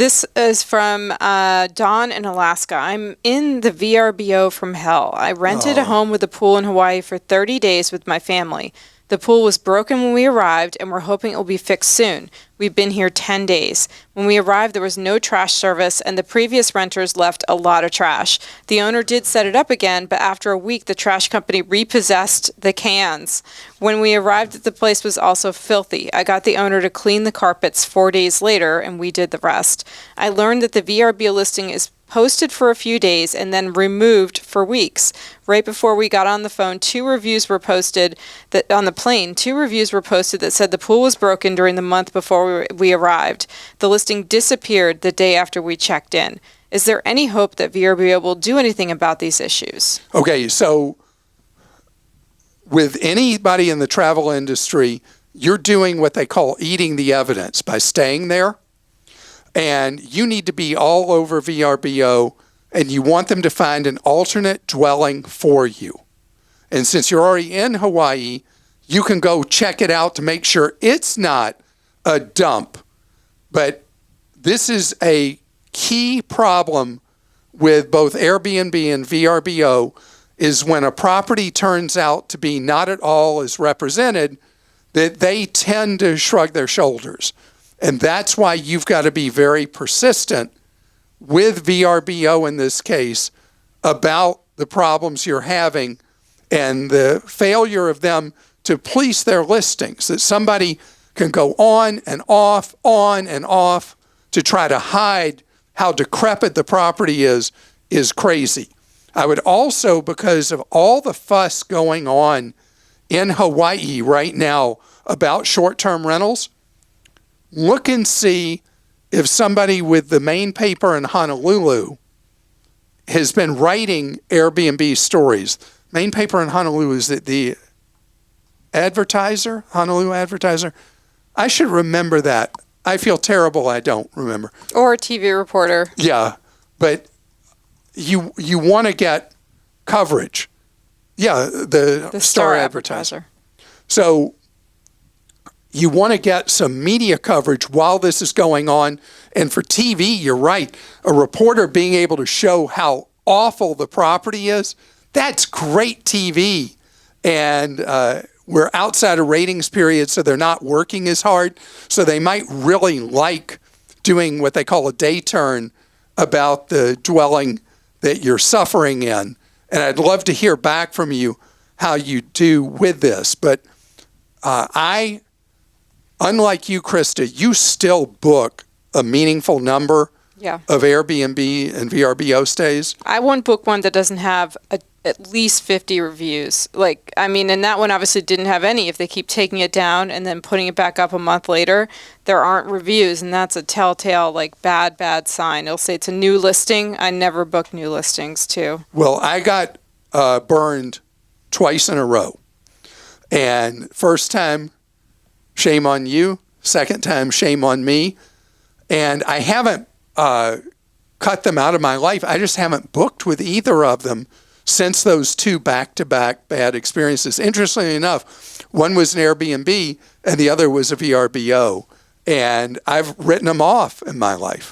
This is from Dawn in Alaska. I'm in the VRBO from hell. I rented a home with a pool in Hawaii for 30 days with my family. The pool was broken when we arrived, and we're hoping it will be fixed soon. We've been here 10 days. When we arrived, there was no trash service, and the previous renters left a lot of trash. The owner did set it up again, but after a week, the trash company repossessed the cans. When we arrived, the place was also filthy. I got the owner to clean the carpets 4 days later, and we did the rest. I learned that the VRBO listing is posted for a few days and then removed for weeks. Right before we got on the phone, 2 reviews were posted that on the plane. 2 reviews were posted that said the pool was broken during the month before we arrived. The listing disappeared the day after we checked in. Is there any hope that VRBO will do anything about these issues? Okay, so with anybody in the travel industry, you're doing what they call eating the evidence by staying there. And you need to be all over VRBO, and you want them to find an alternate dwelling for you. And since you're already in Hawaii, you can go check it out to make sure it's not a dump. But this is a key problem with both Airbnb and VRBO, is when a property turns out to be not at all as represented, that they tend to shrug their shoulders. And that's why you've got to be very persistent with VRBO in this case about the problems you're having and the failure of them to police their listings, that somebody can go on and off to try to hide how decrepit the property is crazy. I would also, because of all the fuss going on in Hawaii right now about short-term rentals, look and see if somebody with the main paper in Honolulu has been writing Airbnb stories. Main paper in Honolulu is the Advertiser, Honolulu Advertiser. I should remember that. I feel terrible I don't remember. Or a TV reporter. Yeah, but you want to get coverage. Yeah, the Star Advertiser. So you want to get some media coverage while this is going on. And for TV, you're right. A reporter being able to show how awful the property is, that's great TV. And we're outside of ratings period, so they're not working as hard. So they might really like doing what they call a day turn about the dwelling that you're suffering in. And I'd love to hear back from you how you do with this. But unlike you, Krista, you still book a meaningful number of Airbnb and VRBO stays. I won't book one that doesn't have at least 50 reviews. And that one obviously didn't have any. If they keep taking it down and then putting it back up a month later, there aren't reviews, and that's a telltale, bad sign. It'll say it's a new listing. I never book new listings, too. Well, I got burned twice in a row. And first time, shame on you. Second time, shame on me. And I haven't cut them out of my life. I just haven't booked with either of them since those 2 back-to-back bad experiences. Interestingly enough, one was an Airbnb and the other was a VRBO. And I've written them off in my life.